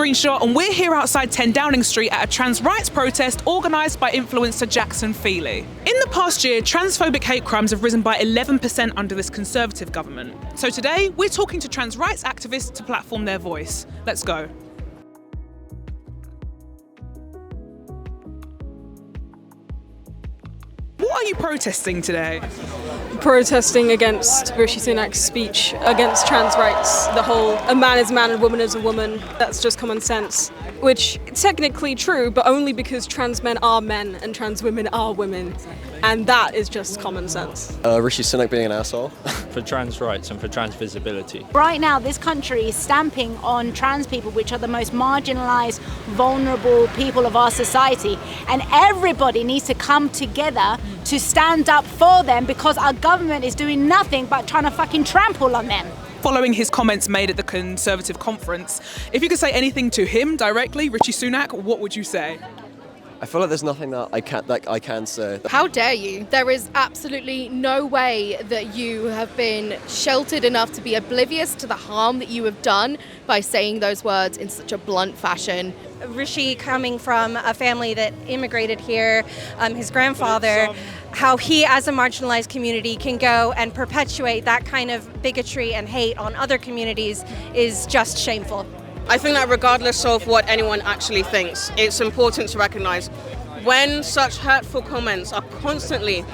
Screenshot, and we're here outside 10 Downing Street at a trans rights protest organised by influencer Jaxon Feeley. In the past year, transphobic hate crimes have risen by 11% under this Conservative government. So today, we're talking to trans rights activists to platform their voice. Let's go. What are you protesting today? Protesting against Rishi Sunak's speech against trans rights. The whole a man is a man and a woman is a woman. That's just common sense. Which technically true, but only because trans men are men and trans women are women. And that is just common sense. Rishi Sunak being an asshole. For trans rights and for trans visibility. Right now, this country is stamping on trans people, which are the most marginalised, vulnerable people of our society. And everybody needs to come together to stand up for them because our government is doing nothing but trying to fucking trample on them. Following his comments made at the Conservative conference, if you could say anything to him directly, Rishi Sunak, what would you say? I feel like there's nothing that I can say. How dare you? There is absolutely no way that you have been sheltered enough to be oblivious to the harm that you have done by saying those words in such a blunt fashion. Rishi, coming from a family that immigrated here, his grandfather, how he as a marginalized community can go and perpetuate that kind of bigotry and hate on other communities is just shameful. I think that regardless of what anyone actually thinks, it's important to recognise when such hurtful comments are constantly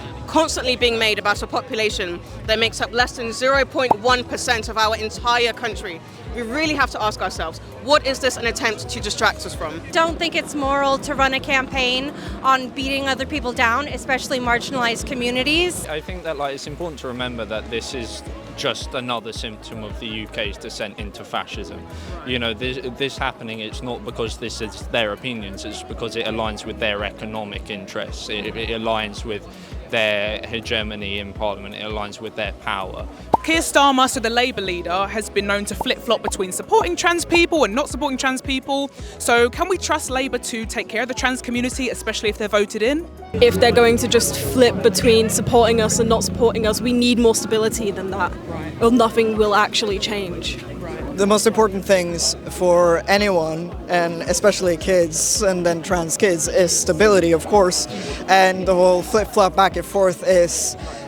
being made about a population that makes up less than 0.1% of our entire country, we really have to ask ourselves, what is this an attempt to distract us from? Don't think it's moral to run a campaign on beating other people down, especially marginalized communities. I think that it's important to remember that this is just another symptom of the UK's descent into fascism. You know, this happening, it's not because this is their opinions, it's because it aligns with their economic interests. It aligns with their hegemony in Parliament, it aligns with their power. Keir Starmer, so the Labour leader, has been known to flip-flop between supporting trans people and not supporting trans people. So can we trust Labour to take care of the trans community, especially if they're voted in? If they're going to just flip between supporting us and not supporting us, we need more stability than that, or nothing will actually change. The most important things for anyone, and especially kids and then trans kids, is stability, of course. And the whole flip-flop back and forth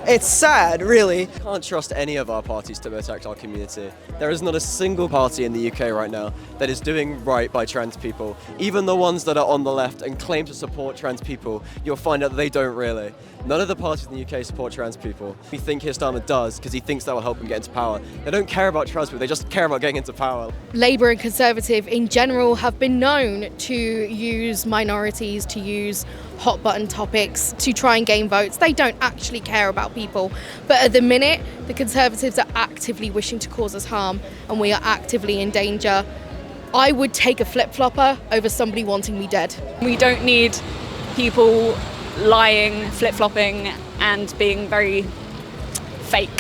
it's sad, really. Can't trust any of our parties to protect our community. There is not a single party in the UK right now that is doing right by trans people. Even the ones that are on the left and claim to support trans people, you'll find out that they don't really. None of the parties in the UK support trans people. We think Keir Starmer does because he thinks that will help him get into power. They don't care about trans people, they just care about getting into power. Labour and Conservative in general have been known to use minorities, to use hot button topics to try and gain votes. They don't actually care about people. But at the minute, the Conservatives are actively wishing to cause us harm and we are actively in danger. I would take a flip-flopper over somebody wanting me dead. We don't need people lying, flip-flopping and being very fake.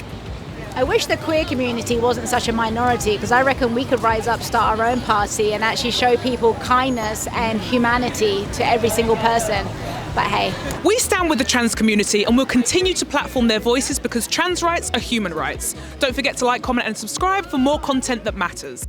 I wish the queer community wasn't such a minority because I reckon we could rise up, start our own party and actually show people kindness and humanity to every single person. But hey. We stand with the trans community and we'll continue to platform their voices because trans rights are human rights. Don't forget to like, comment and subscribe for more content that matters.